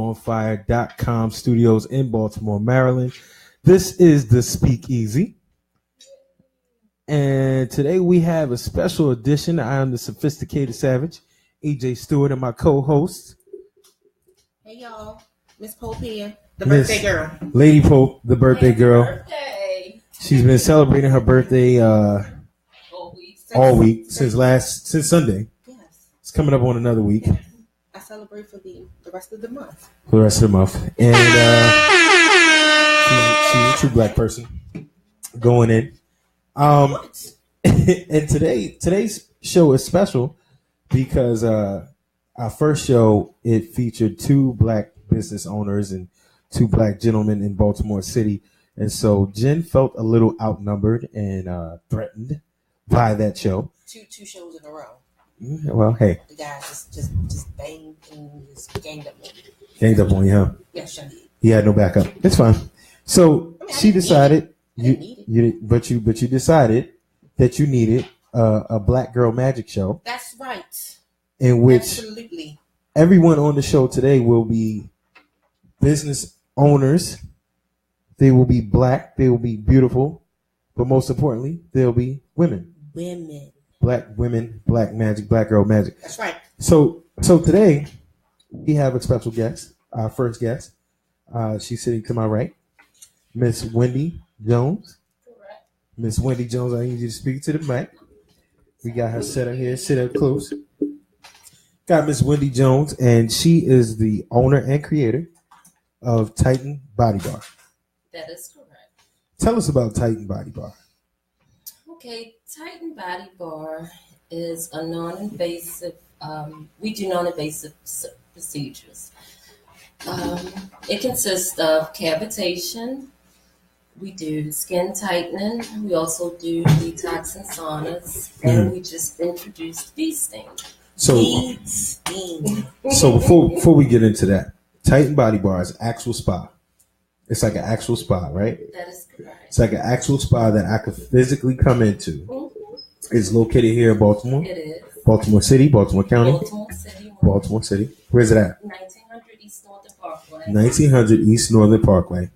onfire.com studios in Baltimore, Maryland. This is the SpeakEasy. And today we have a special edition. I am the Sophisticated Savage, EJ Stewart, and my co-host. Hey, y'all. Miss Pope here, the birthday girl. Lady Pope, the birthday girl. Birthday. She's been celebrating her birthday all week since Sunday. Yes. It's coming up on another week. Yes. I celebrate for the rest of the month. For the rest of the month. And she's a true black person going in. And today's show is special because our first show, it featured two black business owners and two black gentlemen in Baltimore City. And so Jen felt a little outnumbered and threatened by that show. Two shows in a row. Well, hey. The guys just banged and just ganged up on me. Ganged up on you, huh? Yes, I did. He had no backup. It's fine. So she decided but you decided that you needed a black girl magic show. That's right. In which absolutely everyone on the show today will be business owners. They will be black. They will be beautiful. But most importantly, they'll be women. Black women, black magic, black girl magic. That's right. So today we have a special guest, our first guest. She's sitting to my right, Miss Wendy Jones. Correct. Miss Wendy Jones, I need you to speak to the mic. We got her set up here. Sit up close. Got Miss Wendy Jones, and she is the owner and creator of Titan Body Bar. That is correct. Tell us about Titan Body Bar. Okay, Titan Body Bar is a non-invasive, we do non-invasive procedures. It consists of cavitation. We do skin tightening. We also do detox and saunas. And we just introduced feasting. So before we get into that, Titan Body Bar is actual spa. It's like an actual spa, right? That is correct. It's like an actual spa that I could physically come into. Mm-hmm. It's located here in Baltimore. It is. Baltimore City, Baltimore County. Baltimore City. Where's it at? 1900 East Northern Parkway. 1900 East Northern Parkway.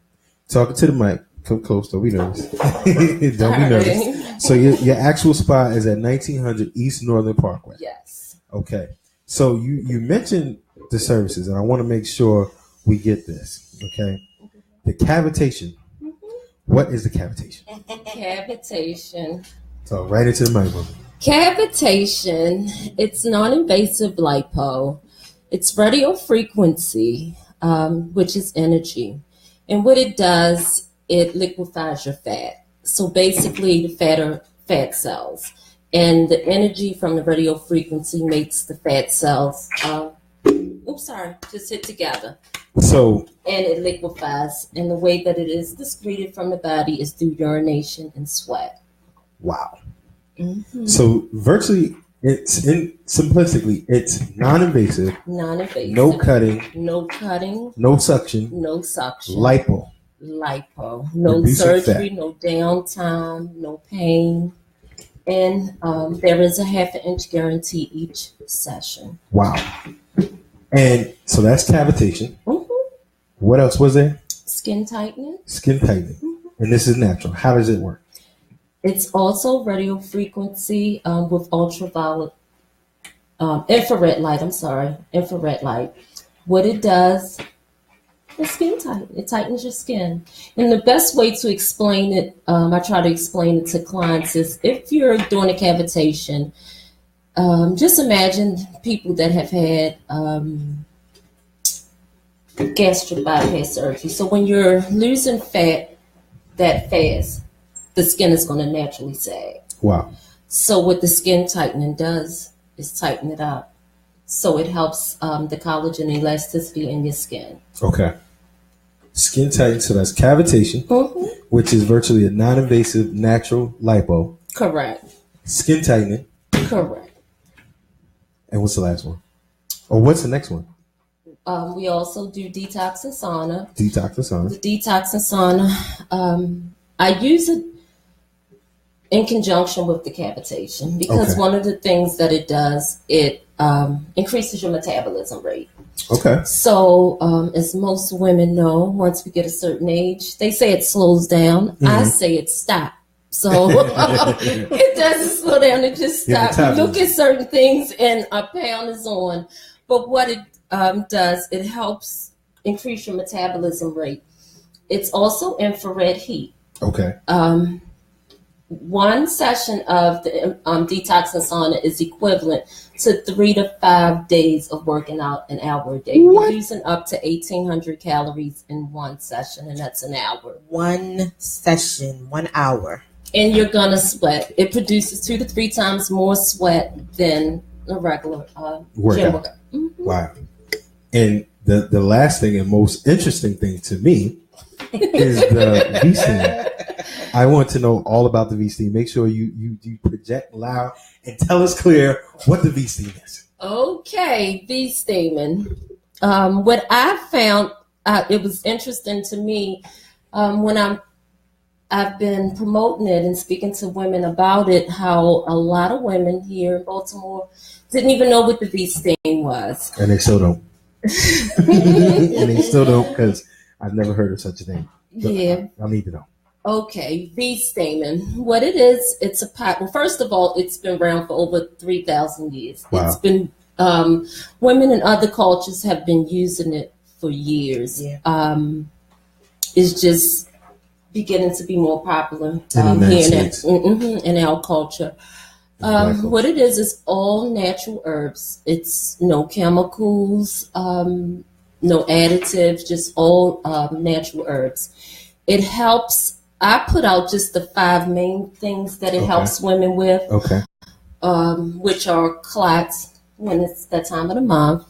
Talking to the mic. Come close. Don't be nervous. Don't be nervous. So your actual spa is at 1900 East Northern Parkway. Yes. Okay. So you mentioned the services, and I want to make sure we get this. Okay. The cavitation. Mm-hmm. What is the cavitation? Cavitation. So right into the microphone. Cavitation, it's non-invasive lipo. It's radio frequency, which is energy. And what it does, it liquefies your fat. So basically the fat are fat cells. And the energy from the radio frequency makes the fat cells, just hit together. And it liquefies. And the way that it is excreted from the body is through urination and sweat. Wow. Mm-hmm. So virtually, simplistically, it's non-invasive. Non-invasive. No cutting. No cutting. No suction. No suction. Lipo. No surgery. No downtime. No pain. And there is a half-inch guarantee each session. Wow. And so that's cavitation. Mm-hmm. What else was there? Skin tightening. Mm-hmm. And this is natural. How does it work? It's also radio frequency with ultraviolet, infrared light. What it does is skin tighten. It tightens your skin. And the best way to explain it, I try to explain it to clients, is if you're doing a cavitation, just imagine people that have had gastric bypass surgery. So when you're losing fat that fast, the skin is going to naturally sag. Wow. So what the skin tightening does is tighten it up. So it helps the collagen elasticity in your skin. Okay. Skin tightening, so that's cavitation, which is virtually a non-invasive natural lipo. Correct. Skin tightening. Correct. And what's the last one? Or what's the next one? We also do detox and sauna. The detox and sauna, I use it in conjunction with the cavitation because one of the things that it does, it increases your metabolism rate. Okay. So, as most women know, once we get a certain age, they say it slows down. Mm-hmm. I say it stops. So it doesn't slow down; it just stops. You look at certain things, and a pound is on. But what it does, it helps increase your metabolism rate. It's also infrared heat. Okay. One session of the detox and sauna is equivalent to 3 to 5 days of working out an hour a day. What? We're using up to 1,800 calories in one session, and that's an hour. One session, 1 hour. And you're going to sweat. It produces 2 to 3 times more sweat than a regular workout. Mm-hmm. Wow. And the last thing and most interesting thing to me is the V-steam. I want to know all about the V-steam. Make sure you project loud and tell us clear what the V-steam is. Okay, V-steaming. What I found, it was interesting to me when I've been promoting it and speaking to women about it, how a lot of women here in Baltimore didn't even know what the V-steam was. And they still don't. And they still don't, because I've never heard of such a thing. But yeah. I need to know. Okay, V-steaming. What it is, it's a pot. Well, first of all, it's been around for over 3,000 years. Wow. It's been, women in other cultures have been using it for years. Yeah. It's just beginning to be more popular here in our culture. What it is all natural herbs. It's no chemicals, no additives, just all natural herbs. It helps. I put out just the 5 main things that it helps women with, which are clots when it's that time of the month.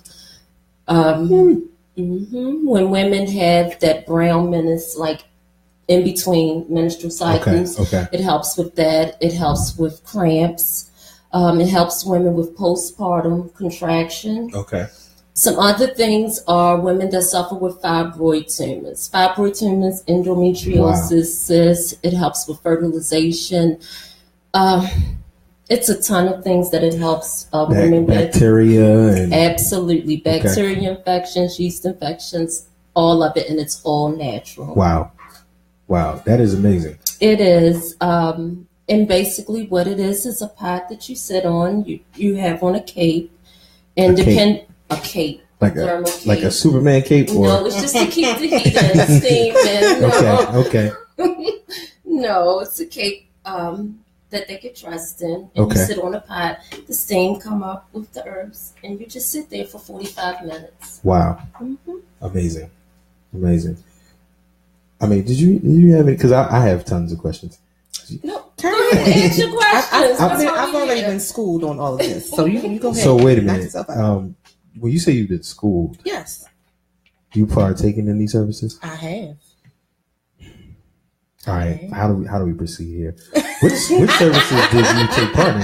When women have that brown menace, like in between menstrual cycles, it helps with that. It helps with cramps. It helps women with postpartum contraction. Okay. Some other things are women that suffer with fibroid tumors. Fibroid tumors, endometriosis, cysts. It helps with fertilization. It's a ton of things that it helps women with. Bacteria. Absolutely. Bacteria infections, yeast infections, all of it, and it's all natural. Wow. That is amazing. It is. And basically what it is a pot that you sit on. You have on a cape. And a cape. Like a Superman cape? Or? No, it's just to keep the heat and steam in. No. Okay. No, it's a cape that they get dressed in. And you sit on a pot, the steam come up with the herbs, and you just sit there for 45 minutes. Wow. Mm-hmm. Amazing. I mean, did you have it? Because I have tons of questions. No, go ahead, answer your questions. I've already been schooled on all of this, so you go ahead. So wait a minute. When you say you've been schooled, yes, you partaking in these services? I have. All right. How do we proceed here? Which services did you take part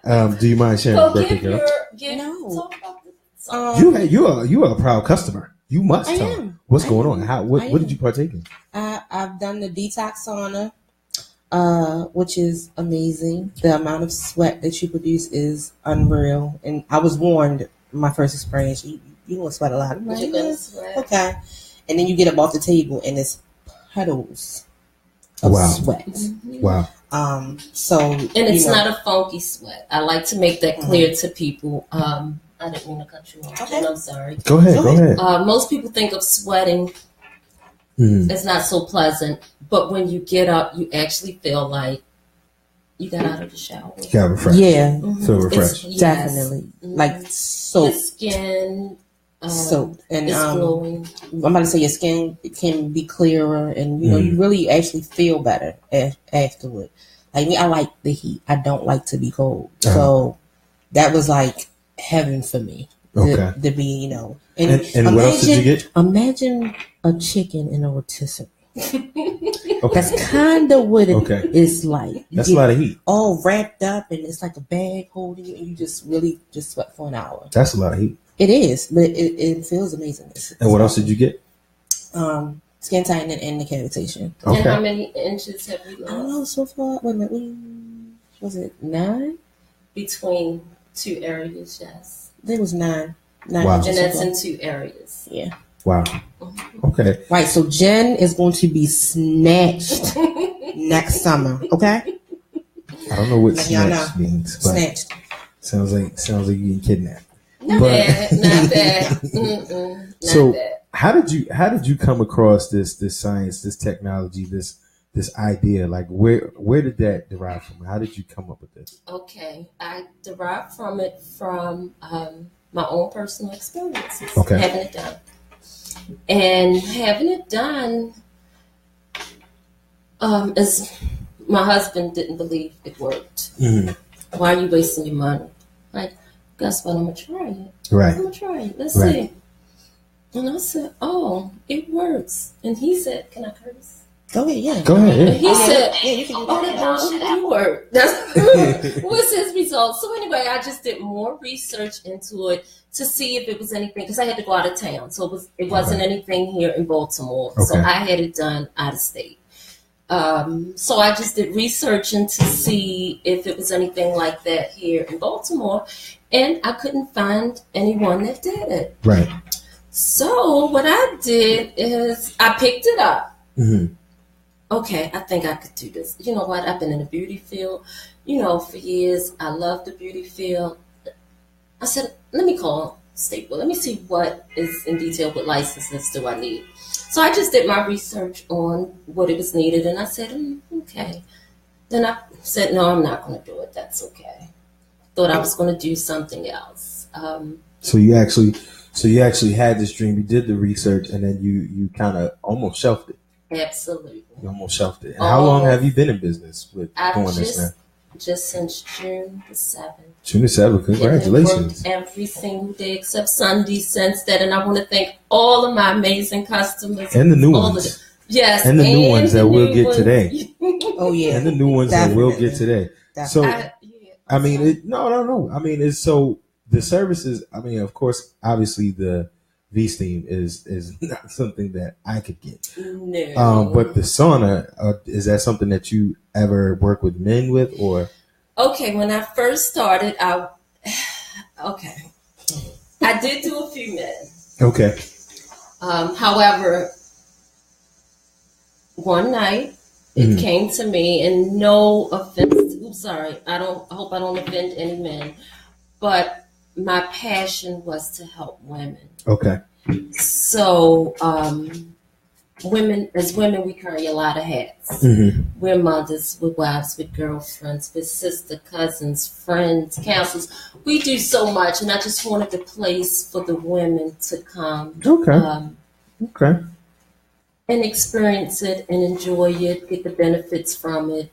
in? Do you mind sharing, birthday girl? Talk about this. You are a proud customer. You must tell them what's going on. What did you partake in? I've done the detox sauna, which is amazing. The amount of sweat that you produce is unreal. And I was warned my first experience, you don't sweat a lot. Right? Okay. And then you get up off the table and it's puddles of sweat. Mm-hmm. Wow. And it's not a funky sweat. I like to make that clear to people. I didn't mean to cut you off. Okay. I'm sorry. Go ahead. Most people think of sweating as not so pleasant, but when you get up, you actually feel like you got out of the shower. You got refreshed. Yeah. Feel refreshed. Definitely. Mm-hmm. Like soap. Your skin soap. And is glowing. I'm about to say your skin can be clearer and you really actually feel better afterward. Like me, I like the heat. I don't like to be cold. So that was like heaven for me. To be, And what else did you get? Imagine a chicken in a rotisserie. That's kind of what it is like. That's a lot of heat. All wrapped up, and it's like a bag holding you, and you just really just sweat for an hour. That's a lot of heat. It is, but it feels amazing. And what else did you get? Skin tightening and decapitation. Okay. And how many inches have you lost? I don't know so far. Wait a minute. Was it 9? Between two areas, yes. I think it was 9. Wow. And that's in 2 areas. Yeah. Wow. Okay. Right. So Jen is going to be snatched next summer. Okay. I don't know what snatched means, but snatched. Sounds like you getting kidnapped. Not bad. Not bad. So bad. how did you come across this science, this technology, this idea? Like where did that derive from? How did you come up with this? Okay, I derived from it from my own personal experiences. Okay. Having it done. And having it done, as my husband didn't believe it worked. Mm-hmm. Why are you wasting your money? Like, guess what? I'm gonna try it. Right. I'm gonna try it. Let's see. And I said, "Oh, it works." And he said, "Can I curse?" Go ahead. Yeah. Go ahead. And he said, you can "Oh, that bullshit do work." That's what's his result. So anyway, I just did more research into it to see if it was anything, because I had to go out of town, so it wasn't anything here in Baltimore. Okay. So I had it done out of state. So I just did research to see if it was anything like that here in Baltimore, and I couldn't find anyone that did it. Right. So what I did is I picked it up. Mm-hmm. Okay, I think I could do this. You know what? I've been in the beauty field, for years. I love the beauty field. I said, let me call Staple. Let me see what is in detail, what licenses do I need. So I just did my research on what it was needed, and I said, okay. Then I said, no, I'm not going to do it. That's okay. Thought I was going to do something else. So you actually had this dream. You did the research, and then you kind of almost shelved it. Absolutely. You almost shelved it. And how long have you been in business with doing this now? Just since June the 7th. June the 7th. Congratulations. And every single day except Sunday since that. And I want to thank all of my amazing customers. And the new ones. Yes. And the new ones that we'll get today. Oh, yeah. And the new ones that we'll get today. So, I mean, no. I mean, it's so the services, I mean, of course, obviously the V-Steam is not something that I could get. No. But the sauna, is that something that you ever work with men with, or? Okay, when I first started, I did do a few men. Okay. However, one night it came to me, and no offense. I'm sorry. I hope I don't offend any men, but my passion was to help women. Okay. So, women, we carry a lot of hats. Mm-hmm. We're mothers, we're wives, we're girlfriends, we're sister, cousins, friends, counselors. We do so much, and I just wanted a place for the women to come. Okay. And experience it and enjoy it, get the benefits from it.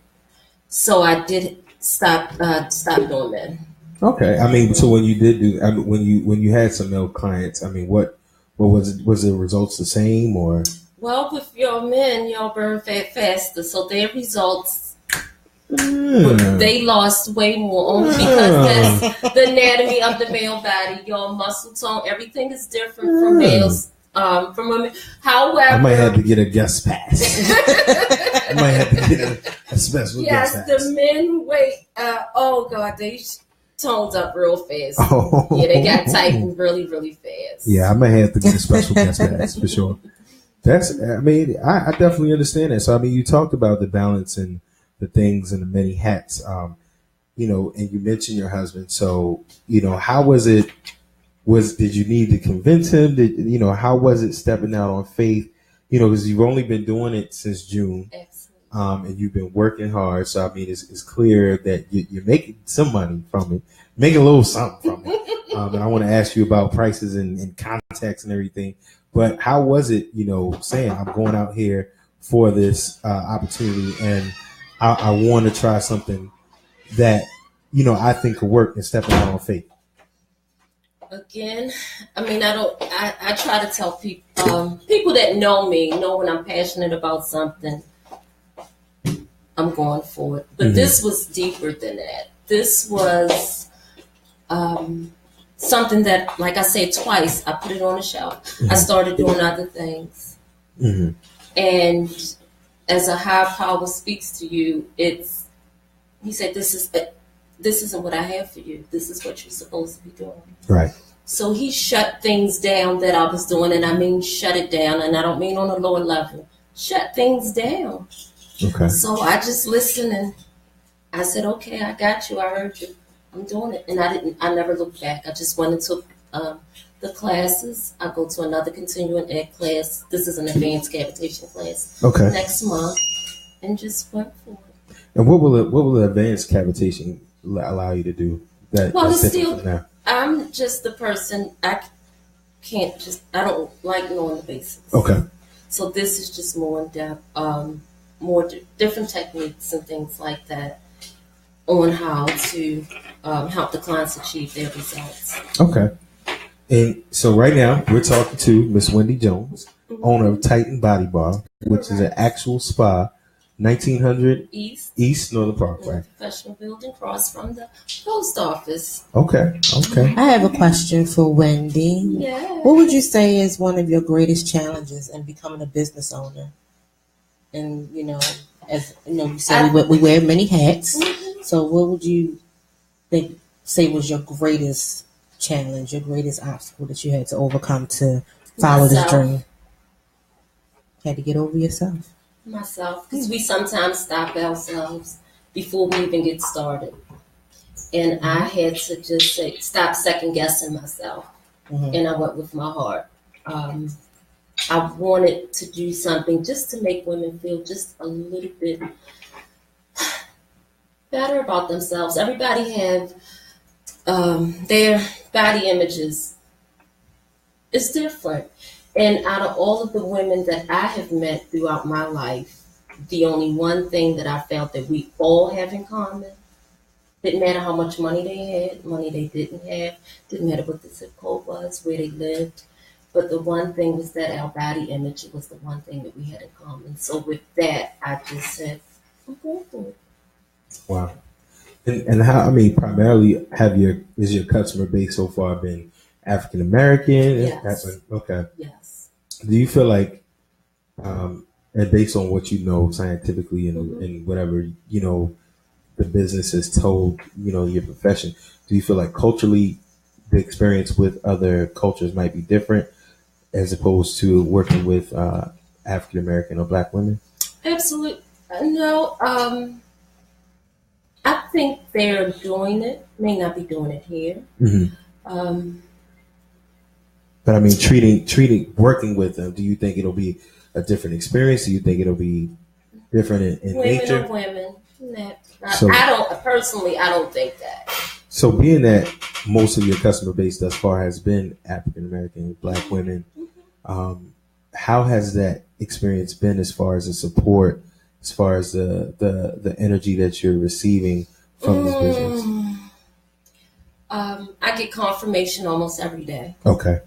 So I did stop doing that. Okay. I mean, so when you did when you had some male clients, I mean, what was it? Was the results the same, or? Well, with your men, y'all burn fat faster, so their results, they lost way more, only because that's the anatomy of the male body. Your muscle tone, everything is different from males, from women. However, I might have to get a guest pass. I might have to get a special guest pass. Yes, the men wait. Oh God, they toned up real fast. Oh. Yeah, they got tightened really, really fast. Yeah, I might have to get a special guest pass for sure. I definitely understand that. So, I mean, you talked about the balance and the things and the many hats, and you mentioned your husband. So, how was it? Did you need to convince him? How was it stepping out on faith? Because you've only been doing it since June. And you've been working hard. So, I mean, it's clear that you're making some money from it, making a little something from it. And I want to ask you about prices and contacts and everything. But how was it, saying I'm going out here for this opportunity and I want to try something that, I think could work, and stepping out on faith? Again, I mean, I try to tell people that know me, know when I'm passionate about something, I'm going for it. But this was deeper than that. This was something that, like I said twice, I put it on the shelf. I started doing other things. And as a higher power speaks to you, he said, this isn't what I have for you. This is what you're supposed to be doing. Right. So he shut things down that I was doing, and I mean shut it down, and I don't mean on a lower level. Shut things down. Okay. So I just listened, and I said, okay, I got you. I heard you. I'm doing it. And I never looked back. I just went and took the classes. I go to another continuing ed class. This is an advanced cavitation class. Okay. Next month, and just went for it. And what will the advanced cavitation allow you to do? Well, it's still, I'm just the person, I don't like knowing the basics. Okay. So this is just more in depth, more different techniques and things like that on how to help the clients achieve their results. Okay. And so right now we're talking to Miss Wendy Jones, owner of Titan Body Bar, which is an actual spa, 1900 East Northern Park, right? Professional building across from the post office. Okay. I have a question for Wendy. Yeah. What would you say is one of your greatest challenges in becoming a business owner? And as you said, we wear many hats. Mm-hmm. So what would you say was your greatest challenge, your greatest obstacle that you had to overcome to follow this dream? Had to get over yourself. Myself, because we sometimes stop ourselves before we even get started. And I had to just stop second guessing myself. Mm-hmm. And I went with my heart. I wanted to do something just to make women feel just a little bit better about themselves. Everybody have their body images is different. And out of all of the women that I have met throughout my life, the only one thing that I felt that we all have in common, didn't matter how much money they had, money they didn't have, didn't matter what the zip code was, where they lived, but the one thing was that our body image was the one thing that we had in common. So with that, I just said, I'm going for it. Wow. And how, primarily is your customer base so far been African American? Yes. Okay. Yes. Do you feel like, and based on what you know scientifically and whatever, the business has told, your profession, do you feel like culturally the experience with other cultures might be different as opposed to working with African American or Black women? Absolutely. No, I think they're doing it, may not be doing it here. Mm-hmm. But working with them, do you think it'll be a different experience? Do you think it'll be different in nature? Women. I don't think that. So being that most of your customer base thus far has been African American, Black women, how has that experience been as far as the support, as far as the energy that you're receiving from this business? I get confirmation almost every day. Okay.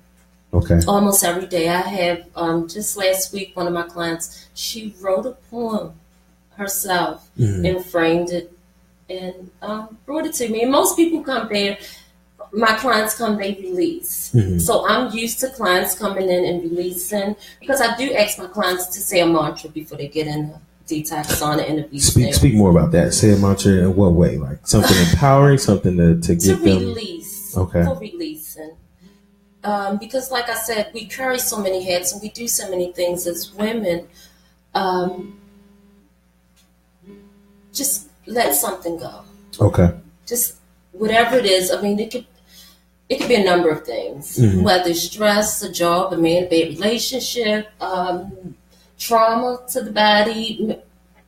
Almost every day. I have, just last week, one of my clients, she wrote a poem herself and framed it and brought it to me. And most people come there, my clients come, they release. Mm-hmm. So I'm used to clients coming in and releasing, because I do ask my clients to say a mantra before they get in the Detox, Sauna, and the Speak more about that. Say a mantra in what way? Like something empowering, something to get them... release. Okay. For releasing. Because like I said, we carry so many hats and we do so many things as women. Just let something go. Okay. Just whatever it is. It could be a number of things. Mm-hmm. Whether it's stress, a job, a man, bad relationship, trauma to the body.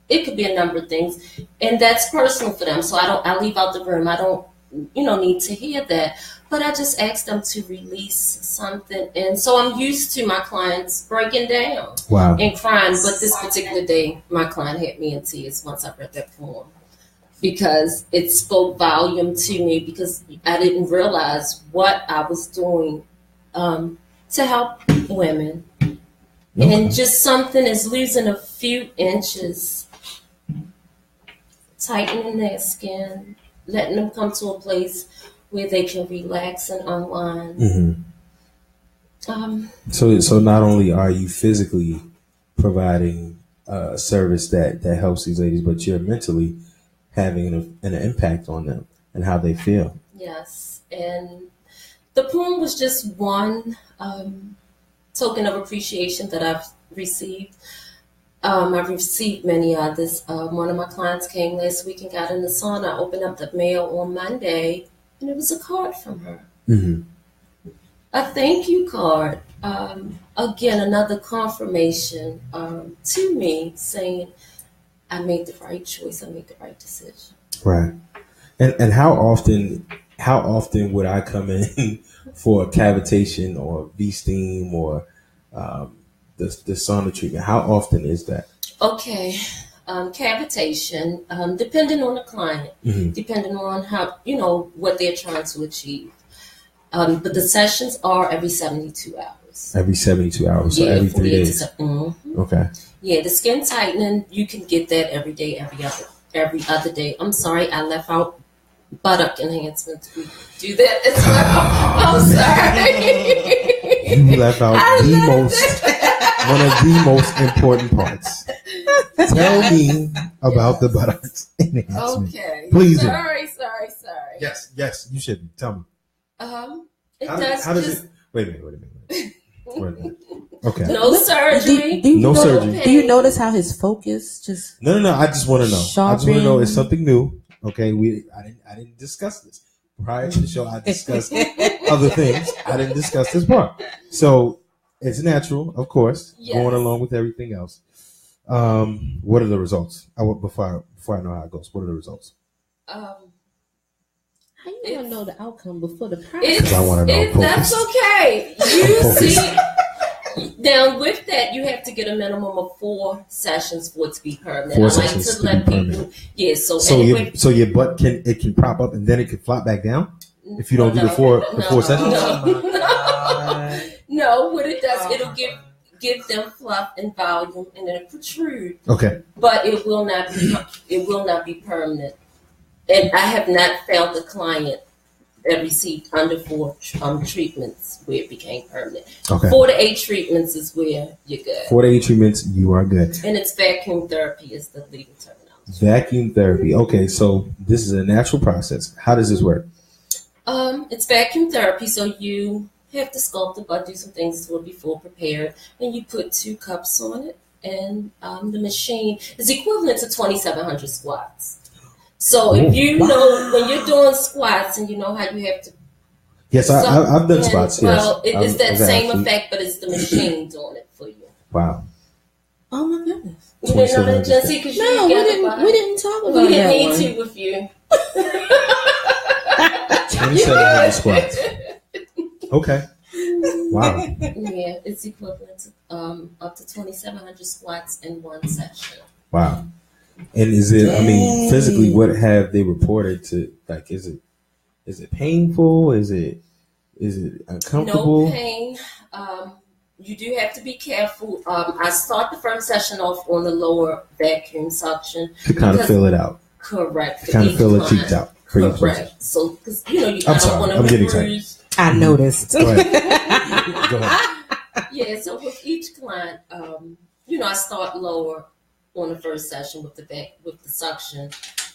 It could be a number of things, and that's personal for them. So I leave out the room. I don't, need to hear that. But I just ask them to release something. And so I'm used to my clients breaking down and crying. But this particular day, my client had me in tears once I read that poem, because it spoke volume to me, because I didn't realize what I was doing to help women. Okay. And just something is losing a few inches, tightening their skin, letting them come to a place where they can relax and unwind. Mm-hmm. So not only are you physically providing a service that helps these ladies, but you're mentally having an impact on them and how they feel. Yes, and The poem was just one token of appreciation that I've received. I've received many others. One of my clients came last week and got in the sauna. I opened up the mail on Monday, and it was a card from her. Mm-hmm. A thank you card. Again, another confirmation to me saying I made the right choice. I made the right decision. Right. And how often would I come in for a cavitation or V-steam or the sauna treatment? How often is that? Okay. Cavitation, depending on the client, Mm-hmm. depending on how, what they're trying to achieve. But the sessions are every 72 hours. Every 72 hours, so every 3 days. Mm-hmm. Okay. Yeah, the skin tightening, you can get that every day, every other day. I'm sorry, I left out buttock enhancement. We do that as well. I'm sorry. You left out one of the most important parts. Tell me about the buttocks enhancement. Okay. Please. Sorry. Yes, you should tell me. How does it? Wait a minute. Okay. No surgery. No surgery. Do you notice how his focus just? No. I just want to know. I just want to know. It's something new. Okay. I didn't discuss this prior to the show. I discussed other things. I didn't discuss this part. So it's natural, of course, going along with everything else. What are the results? Before I know how it goes, what are the results? How you gonna know the outcome before the process? Because I want to know. That's okay. You see, now with that, you have to get a minimum of 4 sessions for it to be permanent. 4 I sessions like to let people. Yeah. So your butt can prop up and then it can flop back down if you don't do the four sessions. No, what it does, it'll give them fluff and volume, and then it protrude. Okay. But it will not be permanent. And I have not found a client that received under 4 treatments where it became permanent. Okay. 4 to 8 treatments is where you're good. 4 to 8 treatments, you are good. And it's vacuum therapy is the legal terminology. Vacuum therapy. Okay, so this is a natural process. How does this work? It's vacuum therapy, so you have to sculpt the butt, do some things that will be full prepared, and you put 2 cups on it, and the machine is equivalent to 2,700 squats. So if you know when you're doing squats and you know how you have to. Yes, I've done squats. Well, yes. it's that same effect, but it's the machine doing it for you. Wow. Oh my goodness. You didn't know that, Jesse? No, we didn't talk about that. We didn't need to with you. 2,700 squats. Okay. Wow. Yeah, it's equivalent to up to 2,700 squats in 1 session. Wow. And is it? I mean, physically, what have they reported to? Like, is it painful? Is it uncomfortable? No pain. You do have to be careful. I start the first session off on the lower vacuum suction to kind of fill it out. Correct. To kind of fill the cheeks out. Correct. So, because you don't want to bruise. I noticed. Go ahead. Yeah. So with each client, I start lower on the first session with the suction,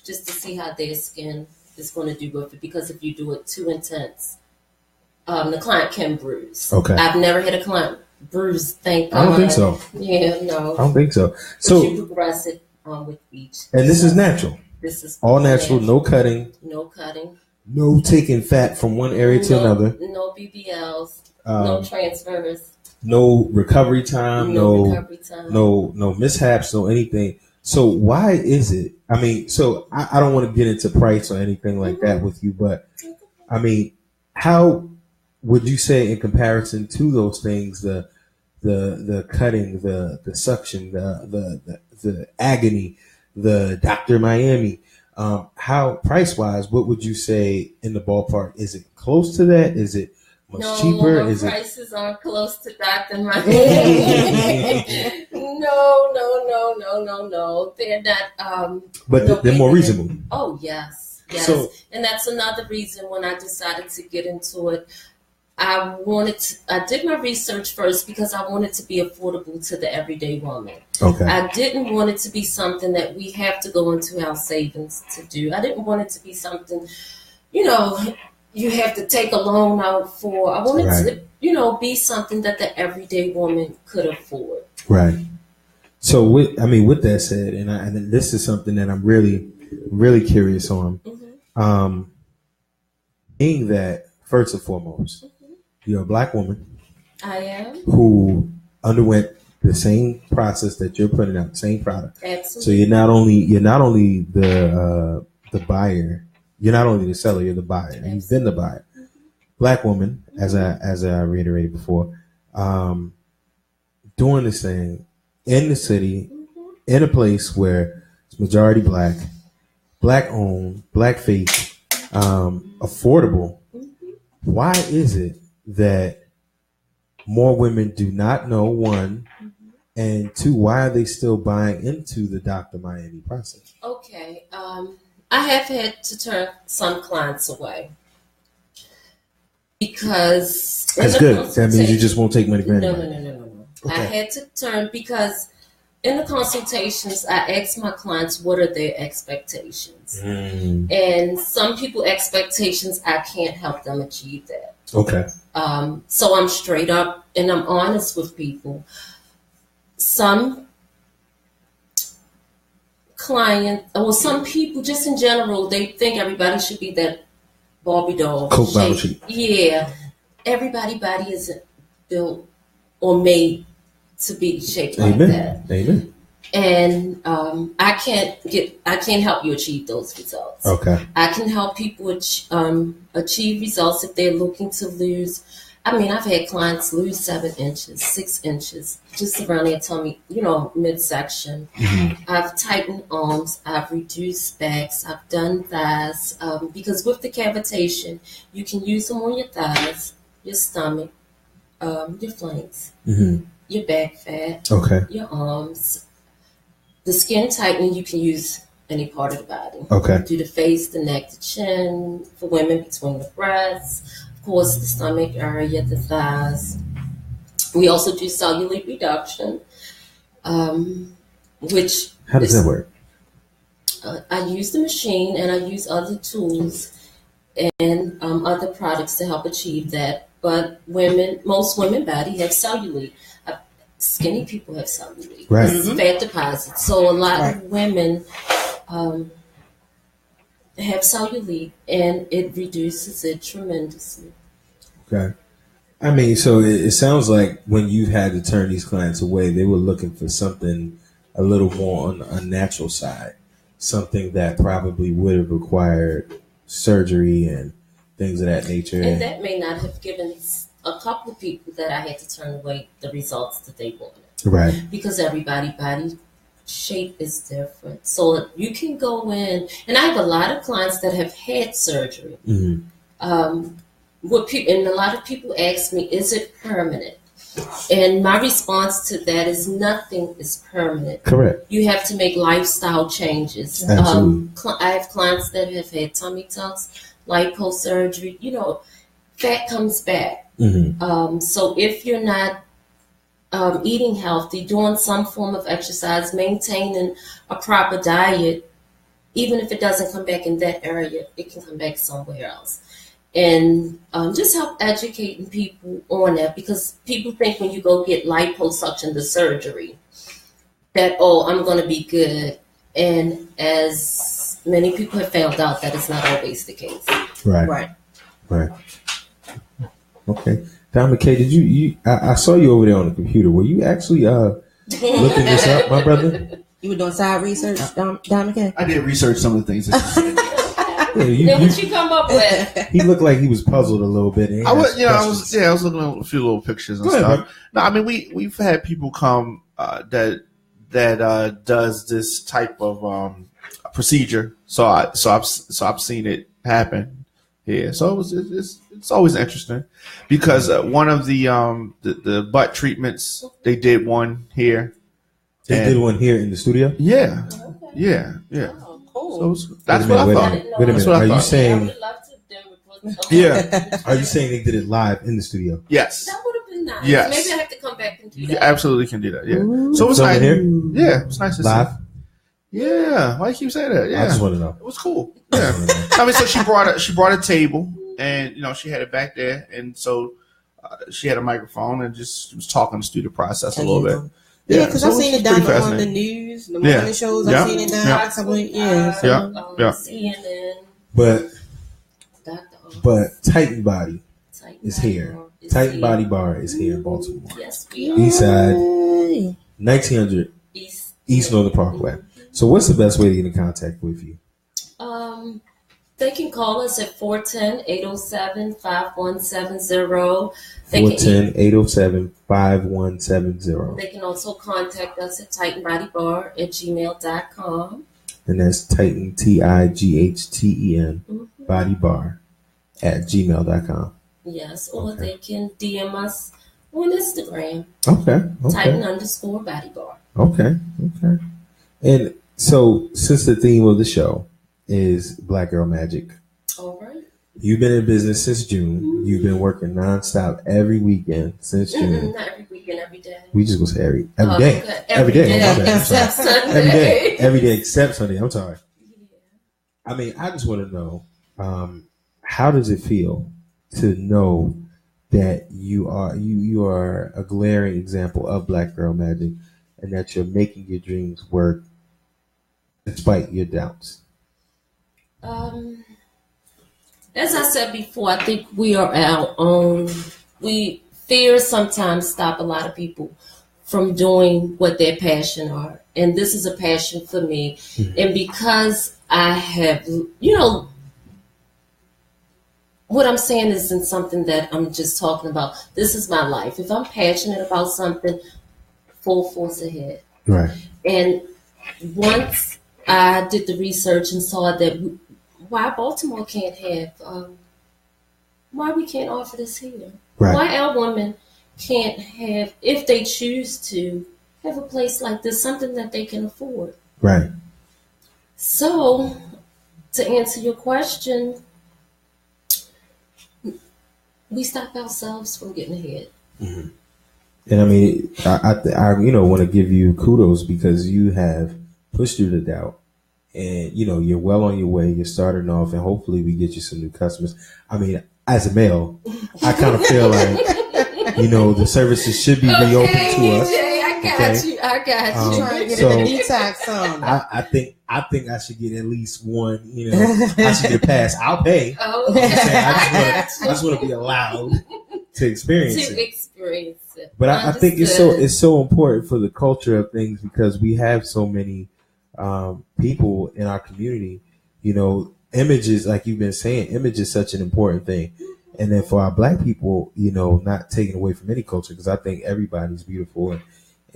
just to see how their skin is going to do with it. Because if you do it too intense, the client can bruise. Okay. I've never had a client bruise. Thank God. I don't think so. Yeah, no. I don't think so. So you progress it with each. And this is natural. This is all natural. No cutting. No cutting. No taking fat from one area to another. No BBLs. No transfers. No recovery time. No mishaps. No anything. So why is it? I mean, so I don't want to get into price or anything like that with you, but I mean, how would you say in comparison to those things, the cutting, the suction, the agony, the Dr. Miami, how price wise, what would you say in the ballpark? Is it close to that? Is it much cheaper? No, prices aren't close to Dr. Miami. No. They're not. But they're more reasonable. Oh, yes. So, and that's another reason when I decided to get into it. I did my research first because I wanted to be affordable to the everyday woman. Okay. I didn't want it to be something that we have to go into our savings to do. I didn't want it to be something, you have to take a loan out for. I want it Right. to, you know, be something that the everyday woman could afford. Right. So with that said, and this is something that I'm really, really curious on. Mm-hmm. Being that first and foremost, you're a black woman. I am. Who underwent the same process that you're putting out, same product. Absolutely. So you're not only the buyer, you're not only the seller, you're the buyer. Absolutely. You've been the buyer. Mm-hmm. Black woman, as I reiterated before, doing this thing in the city, in a place where it's majority black owned, black face, affordable. Why is it that more women do not know, one, and two, why are they still buying into the Dr. Miami process? Okay. I have had to turn some clients away because that's good. That means you just won't take money for anybody. No. Okay. I had to turn because in the consultations, I ask my clients what are their expectations, and some people expectations I can't help them achieve that. Okay. So I'm straight up and I'm honest with people. Some clients, or some people, just in general, they think everybody should be that Barbie doll. Coke bottle shape. Yeah. Everybody's body isn't built or made to be shaped like that. Amen. And I can't help you achieve those results. Okay. I can help people achieve results if they're looking to lose. I mean, I've had clients lose 7 inches, 6 inches, just around their tummy, midsection. Mm-hmm. I've tightened arms. I've reduced backs. I've done thighs. Because with the cavitation, you can use them on your thighs, your stomach, your flanks, your back fat, your arms. The skin tightening, you can use any part of the body. Okay. Do the face, the neck, the chin. For women, between the breasts. Of course, the stomach area, the thighs. We also do cellulite reduction, which... How does that work? I use the machine and I use other tools and other products to help achieve that. But most women body have cellulite. Skinny people have cellulite. Right. It's fat deposits. So a lot of women have cellulite, and it reduces it tremendously. Okay. I mean, so it sounds like when you had to turn these clients away, they were looking for something a little more on the unnatural side, something that probably would have required surgery and things of that nature. And that may not have given a couple of people that I had to turn away the results that they wanted. Right. Because everybody's body shape is different. So you can go in, and I have a lot of clients that have had surgery. Mm-hmm. And a lot of people ask me, is it permanent? And my response to that is nothing is permanent. Correct. You have to make lifestyle changes. Absolutely. I have clients that have had tummy tucks, lipo surgery. Fat comes back. Mm-hmm. So if you're not eating healthy, doing some form of exercise, maintaining a proper diet, even if it doesn't come back in that area, it can come back somewhere else. And just help educating people on that, because people think when you go get liposuction, the surgery, that, I'm going to be good. And as many people have found out, that is not always the case. Right. Okay. Dom McKay, did you I saw you over there on the computer. Were you actually looking this up, my brother? You were doing side research, Dom McKay? I did research some of the things that you said. Then what you come up with? He looked like he was puzzled a little bit. I was looking at a few little pictures and stuff. Ahead, no, I mean we've had people come that does this type of procedure. So I've seen it happen. Yeah, so it's always interesting because one of the butt treatments, they did one here. They did one here in the studio. Yeah, okay. yeah. Cool. So that's what I thought. Wait a minute. Are you saying? Yeah. Are you saying they did it live in the studio? Yes. That would have been nice. Yes. Maybe I have to come back and do that. You absolutely can do that. Yeah. Ooh. So it was nice. Here? Yeah, it was nice to live. See. Yeah. Why do you keep saying that? Yeah. I just want to know. It was cool. Yeah. I mean, so she brought a table. and she had it back there, and so she had a microphone and just was talking us through the process a little bit. Yeah, because I've seen it down on the news, the morning shows. I've seen it down. CNN. But Titan Body is here. Titan Body Bar is here in Baltimore. Yes, we are. East Side, 1900 East Northern Parkway. So what's the best way to get in contact with you? They can call us at 410-807-5170. 410-807-5170. They can also contact us at titanbodybar@gmail.com. And that's Titan, TIGHTEN, Body Bar @gmail.com. Yes, or they can DM us on Instagram. Okay. Titan_bodybar. Okay. And so, since the theme of the show is Black Girl Magic, all right. You've been in business since June. You've been working nonstop every weekend since June. Not every weekend, every day. We just gonna say every day. Okay. Every day. Except Sunday. Every day except Sunday. I'm sorry. I mean, I just want to know, how does it feel to know that you are a glaring example of Black Girl Magic, and that you're making your dreams work despite your doubts? As I said before, I think we are our own. Fears sometimes stop a lot of people from doing what their passion are. And this is a passion for me. Mm-hmm. And because I have, what I'm saying isn't something that I'm just talking about. This is my life. If I'm passionate about something, full force ahead. Right. And once I did the research and saw that why Baltimore can't have, why we can't offer this here. Right. Why our women can't have, if they choose to, have a place like this, something that they can afford. Right. So, to answer your question, we stop ourselves from getting ahead. Mm-hmm. And I mean, I want to give you kudos because you have pushed through the doubt. And, you're well on your way. You're starting off, and hopefully we get you some new customers. I mean, as a male, I kind of feel like, the services should be reopened to us. I got you. Trying to get a detox on. I think I should get at least one, I should get a pass. I'll pay. Oh, I just want to be allowed to experience it. But I think it's so important for the culture of things, because we have so many people in our community, images, like you've been saying, image is such an important thing. And then for our Black people, not taking away from any culture, because I think everybody's beautiful,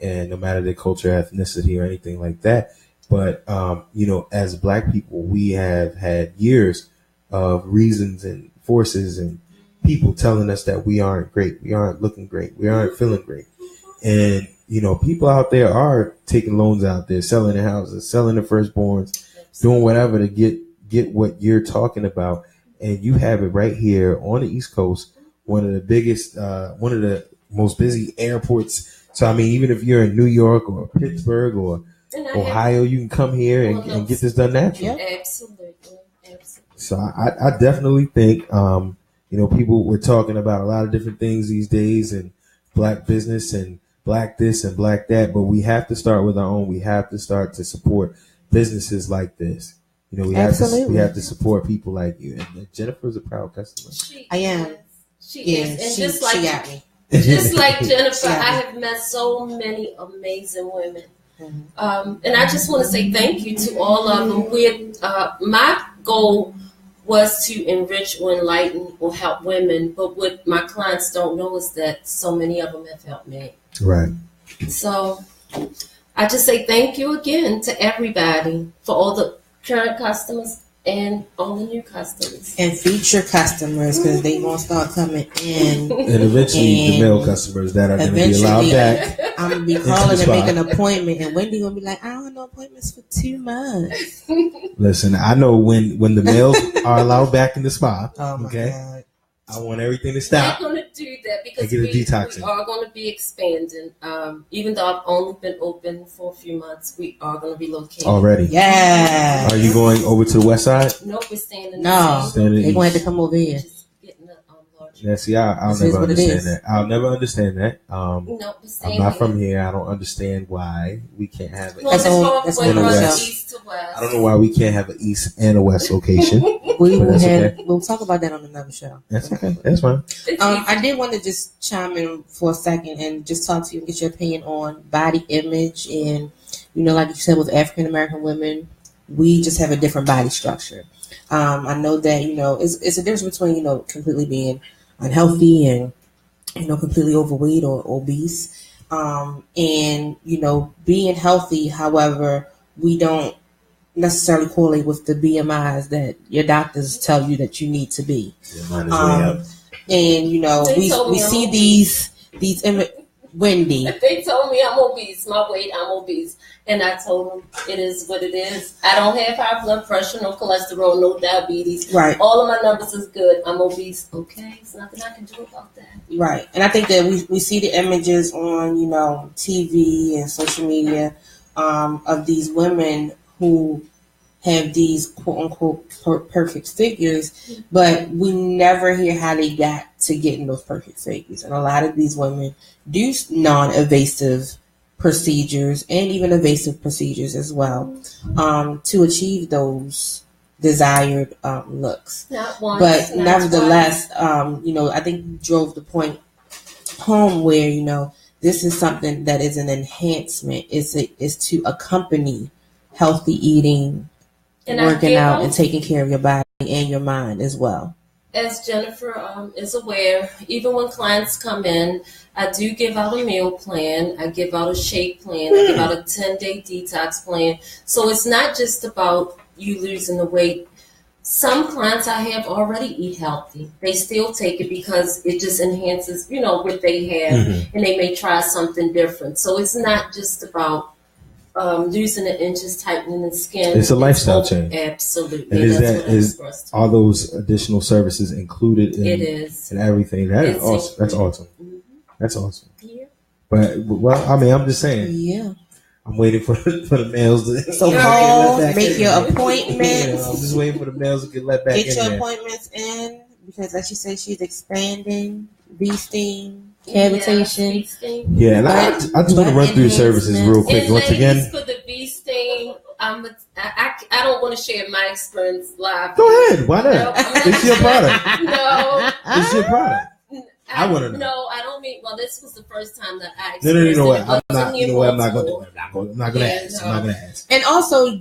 and no matter their culture, ethnicity, or anything like that. But, as Black people, we have had years of reasons and forces and people telling us that we aren't great, we aren't looking great, we aren't feeling great. And, people out there are taking loans out there, selling their houses, selling their firstborns, doing whatever to get what you're talking about. And you have it right here on the East Coast, one of the biggest, one of the most busy airports. So, I mean, even if you're in New York or Pittsburgh or Ohio, you can come here and get this done naturally. Yeah, absolutely. So I definitely think, people were talking about a lot of different things these days, and Black business and Black this and Black that, but we have to start with our own. We have to start to support businesses like this. We have to support people like you. And Jennifer's a proud customer. I am. She is. And just like Jennifer, I have met so many amazing women. Mm-hmm. And I just want to say thank you to all of them. My goal was to enrich or enlighten or help women, but what my clients don't know is that so many of them have helped me. Right. So I just say thank you again to everybody, for all the current customers and all the new customers. And future customers, because they won't start coming in. And eventually the male customers that are going to be allowed back. I'm going to be calling to make an appointment, and Wendy going to be like, I don't have no appointments for 2 months. Listen, I know when the males are allowed back in the spa, oh my God. I want everything to stop. We're going to do that because we are going to be expanding. Even though I've only been open for a few months, we are going to be located. Already? Yeah. Are you going over to the west side? Nope, we're staying in the they're going to have to come over here. Yeah, see, I'll This is never what it understand is. that. I'll never understand that. No, I'm not from here. I don't understand why we can't have it. Well, That's going on the from west. east to west. I don't know why we can't have an east and a west location. We'll talk about that on another show. That's okay. That's fine. I did want to just chime in for a second and just talk to you and get your opinion on body image. And, like you said, with African American women, we just have a different body structure. I know that, it's a difference between, completely being unhealthy and, completely overweight or obese. And, being healthy, however, we don't necessarily correlate with the BMIs that your doctors tell you that you need to be. Yeah, mine is way up. And we see these Wendy. They told me I'm obese, my weight, I'm obese. And I told them it is what it is. I don't have high blood pressure, no cholesterol, no diabetes. Right. All of my numbers is good. I'm obese. Okay, there's nothing I can do about that. Right. And I think that we see the images on, TV and social media of these women who have these quote unquote perfect figures, but we never hear how they got to getting those perfect figures. And a lot of these women do non-invasive procedures and even invasive procedures as well to achieve those desired looks. Not once, but not nevertheless, I think you drove the point home where, this is something that is an enhancement. It's to accompany healthy eating, and working out, and taking care of your body and your mind as well. As Jennifer is aware, even when clients come in, I do give out a meal plan. I give out a shake plan. I give out a 10-day detox plan. So it's not just about you losing the weight. Some clients I have already eat healthy. They still take it because it just enhances, what they have, and they may try something different. So it's not just about losing the inches, tightening the skin. It's a lifestyle change. Absolutely. And is all those additional services included in, it is. in everything? That's awesome. That's awesome. Mm-hmm. That's awesome. Yeah. But, I'm just saying. Yeah. I'm waiting for the males to. So call, make your appointments. I'm just waiting for the males to get let back in. Get your appointments in because, like she said, she's expanding, beasting, cavitation. Yeah, and I just want to run through services real quick. And Once again, for the bee sting, I don't want to share my experience live. Go ahead. Why not? It's your product. No, it's your product. I want to know. No, I don't mean. Well, this was the first time that I No, experienced what? it. I'm not going to do it. I'm not going to ask. I'm not going to ask. And also,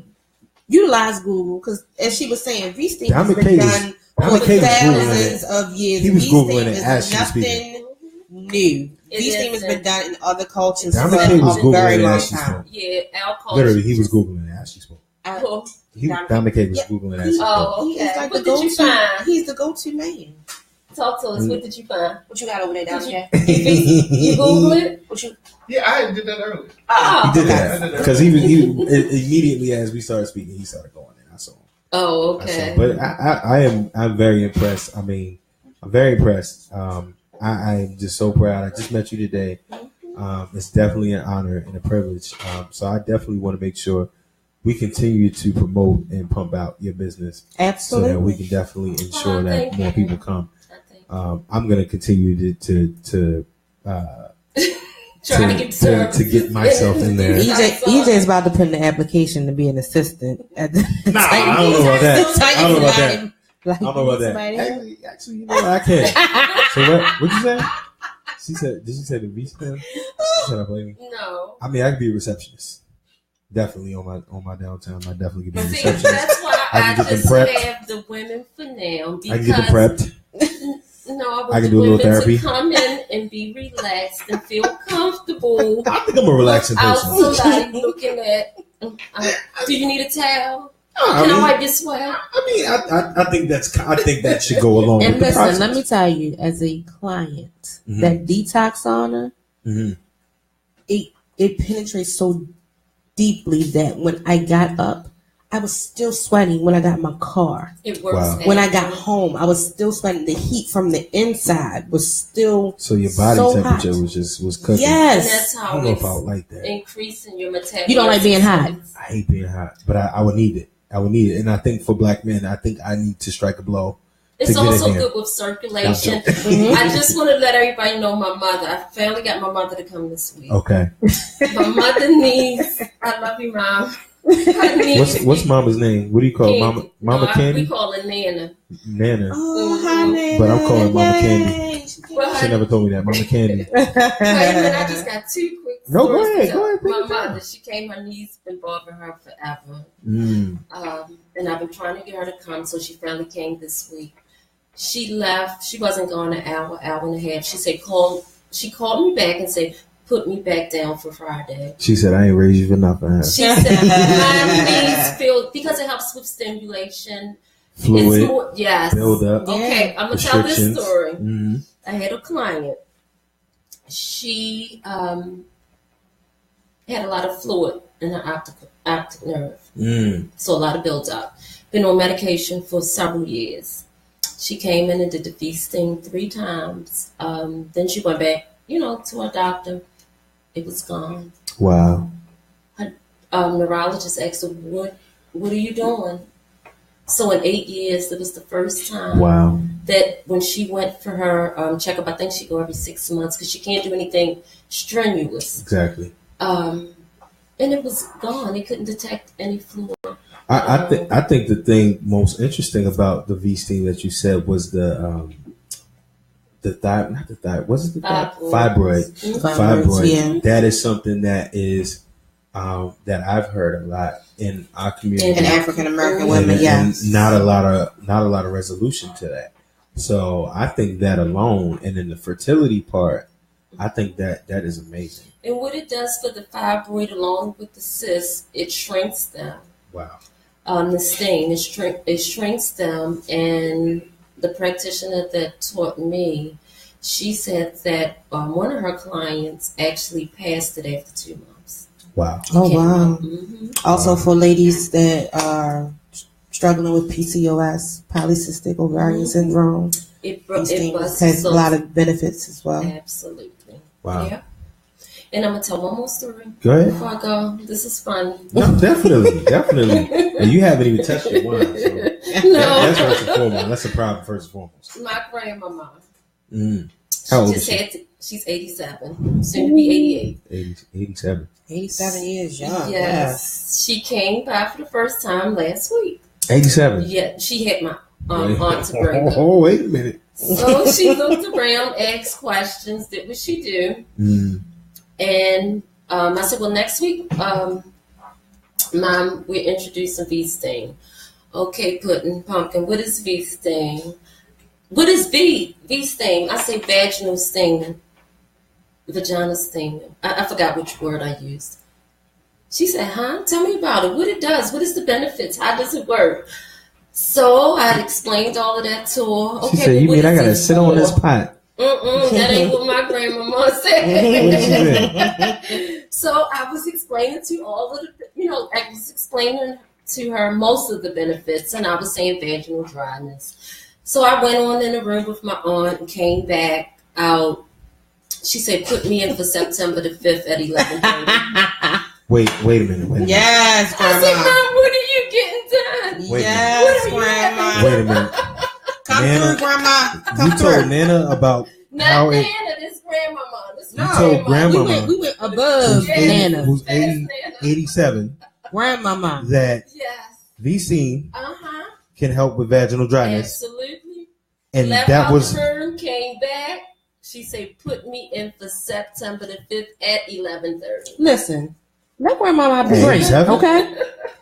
utilize Google because, as she was saying, V-Sting has been done for thousands of years. He was Googling it V-Sting as is she was speaking. nothing new. V-Steam has been done in other cultures for Diamond K was a Googling very it long as she time. spoke. Yeah, our culture. Literally, he was Googling it as she spoke. Diamond K was Yeah. Googling it as she spoke. Oh, okay. He's like What the did you go-to. find? He's the go-to man. Talk to us. What did you find? What you got over there, down there? You Google it? What you? Yeah, I did that earlier. Oh, He did that because he immediately as we started speaking, he started going in. I saw him. Oh, okay. But I'm very impressed. I'm very impressed. I'm just so proud. I just met you today. It's definitely an honor and a privilege. So I definitely want to make sure we continue to promote and pump out your business. Absolutely. So that we can definitely ensure that more people come. I'm going to continue to get myself in there. EJ is about to put in the application to be an assistant at the I don't know about that. I don't know about that. Like, I don't know about that. Actually, you know what? I can't. So what'd you say? Did she say the V-Stem? Shut up, lady. No. I mean, I could be a receptionist. Definitely on my downtime. I definitely could be a See, receptionist. that's why I I can get just them prepped. have the women for now. I can get them prepped. No, I want I can the do a little women therapy. to come in and be relaxed and feel comfortable. I think I'm a relaxing person. Without somebody looking at. Do you need a towel? Can I wipe your sweat? I mean, I think that should go along And with the listen, process. let me tell you, as a client, that Detox Sauna, it penetrates so deeply that when I got up, I was still sweating when I got in my car. It works. Wow. When I got home, I was still sweating. The heat from the inside was still so your body so temperature hot. was cooking. Yes. And that's I how don't know it's if I would like that. increasing your metabolism. You don't like being hot? I hate being hot, but I would need it. And I think for black men, I think I need to strike a blow It's also good with circulation. I just want to let everybody know my mother. I finally got my mother to come this week. Okay. My mother needs. I love you, Mom. What's Mama's name? What do you call Candy. Mama Candy? We call her Nana. Nana. Oh, hi, Nana. But I'm calling Mama Yay. Candy. She never told me that. Mama Candy. Wait a minute, I just got 2 quick stories. No, go ahead. My mother, she came, her knees been bothering her forever. And I've been trying to get her to come, so she finally came this week. She left. She wasn't gone an hour and a half. She said, she called me back and said, put me back down for Friday. She said, I ain't raised you for nothing. She said, my knees feel, because it helps with stimulation. Fluid. It's more, yes. Build up. Okay, I'm going to tell this story. Mm-hmm. I had a client. She had a lot of fluid in her optic nerve. So a lot of build-up. Been on medication for several years. She came in and did the feasting 3 times. Then she went back, to her doctor. It was gone. Wow. Her neurologist asked her, what are you doing? So in 8 years, it was the first time that when she went for her checkup, I think she go every 6 months because she can't do anything strenuous. Exactly. And it was gone. They couldn't detect any fluid. I think the thing most interesting about the V-steam that you said was the fibroid. Fibroid. Yeah. That is something that is that I've heard a lot in our community, in African American women. Yes, and not a lot of resolution to that. So I think that alone, and then the fertility part, I think that is amazing. And what it does for the fibroid, along with the cysts, it shrinks them. Wow. The stain, it shrinks them, and the practitioner that taught me, she said that one of her clients actually passed it after 2 months. Wow. Oh, wow. Mm-hmm. Also for ladies that are struggling with PCOS, polycystic ovarian syndrome, it has a lot of benefits as well. Absolutely. Wow. Yeah. And I'm going to tell one more story. Go ahead. Before I go. This is funny. No, definitely. And you haven't even touched your wine. So no. That's first and foremost. That's a problem first and foremost. My grandmama. How old is she? She's 87. Soon to be 88. 87. 87 years young. Yes. She came by for the first time last week. 87? Yeah. She had my aunt to bring her. Oh, wait a minute. So she looked around, asked questions, did what she do. And I said, well, next week, Mom, we're introducing V-stain. Okay, pumpkin, what is V-stain? What is V-stain? I say vaginal stain, vagina stain. I forgot which word I used. She said, tell me about it. What it does? What is the benefits? How does it work? So I had explained all of that to her. Okay, she said, you mean I got to sit on this pot? That ain't what my grandmama said. So I was explaining to all of the, I was explaining to her most of the benefits, and I was saying vaginal dryness. So I went on in the room with my aunt and came back out. She said, put me in for September the 5th at 11:30. Wait a minute. Yes, Grandma. I said, Mom, what are you getting done? Yes, Grandma. Wait a minute. Come through, Grandma. You told Nana about how Nana, this grandmama. You told grandmama. We went above Nana. Who's 87. Grandmama. That V-stain can help with vaginal dryness. Absolutely. And left that out was the room, came back. She said, put me in for September the 5th at 11:30. Listen, let Grandmama be great, okay?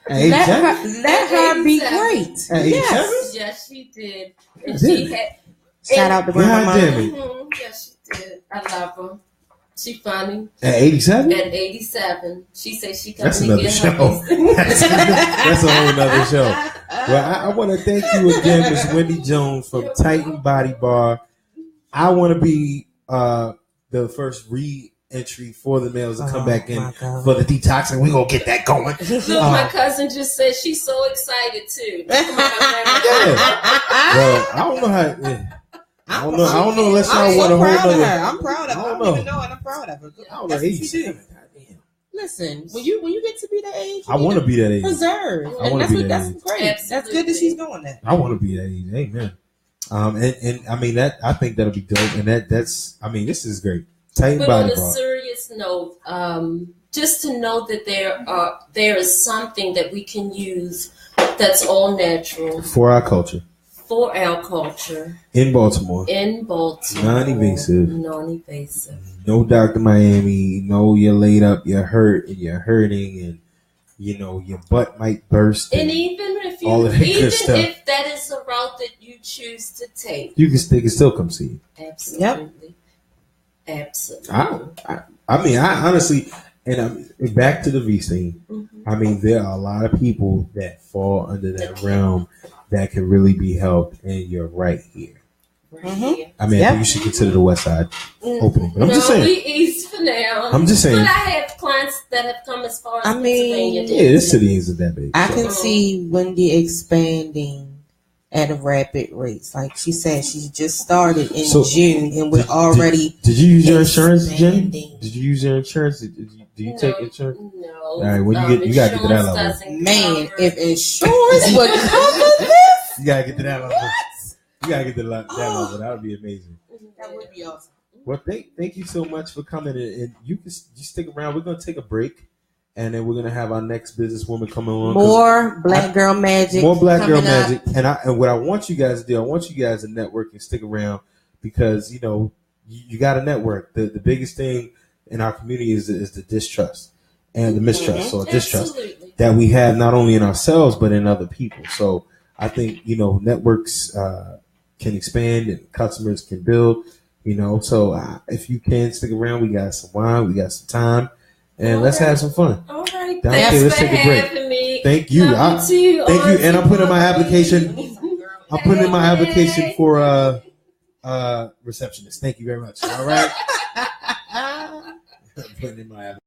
Let her be great. Yes, she did. And she had. Shout out to Grandma. Yes, she did. I love her. She funny. At 87? At 87. She said she comes That's to another get show. her. That's a whole nother show. Well, I want to thank you again, Miss Wendy Jones from Titan Body Bar. I want to be the first re-entry for the males to come back in for the detox, and we're going to get that going. Look, my cousin just said she's so excited too. Well, I don't know how. Yeah. I don't know unless y'all want to hold her. I'm proud of her. I don't even know it. I'm proud of her. I don't know. 87. Listen, when you get to be that age, I want to be that age. Preserve. I want to be that age. That's great. Absolutely. That's good that she's doing that. I want to be that age. Amen. And I mean that I think that'll be dope. And that's I mean this is great. Tight But body on a bar. serious note, just to know that there is something that we can use that's all natural For our culture. for our culture In Baltimore. Non-invasive. No Dr. Miami. No, you're laid up, you're hurt, and you're hurting, and you know your butt might burst. And even if all of that even good stuff. if that is a route that you choose to take, they can still come see you. Absolutely. Yep. Absolutely. I mean, I honestly, and back to the V scene. Mm-hmm. I mean, there are a lot of people that fall under that realm that can really be helped, and you're right here. Mm-hmm. I mean, I think you should consider the West Side opening. But I'm just saying. We East for now. I'm just saying. But I have clients that have come as far as Pennsylvania. Yeah, this city isn't that big. I can see Wendy expanding at a rapid rate. Like she said, she just started in June, and we're already. Did you use your insurance, Jen? expanding. Did you use your insurance? Do you take insurance? No. All right, when you gotta get to that level. Man, if insurance would cover this, you gotta get to that level. You gotta get to that level. That would be amazing. That would be awesome. Well, thank you so much for coming, and you stick around. We're gonna take a break, and then we're gonna have our next businesswoman coming on. More Black Girl Magic. More Black Girl coming up. Magic, and what I want you guys to do, I want you guys to network and stick around because you know you got to network. The biggest thing in our community is the distrust and the mistrust or distrust that we have not only in ourselves but in other people. So I think networks can expand and customers can build. So if you can stick around, we got some wine, we got some time, and let's have some fun. All right, let's take a break. Thank you. Thank you, and I'm putting in my application. I'm putting in my application for receptionist. Thank you very much. All right. I'm putting in my application.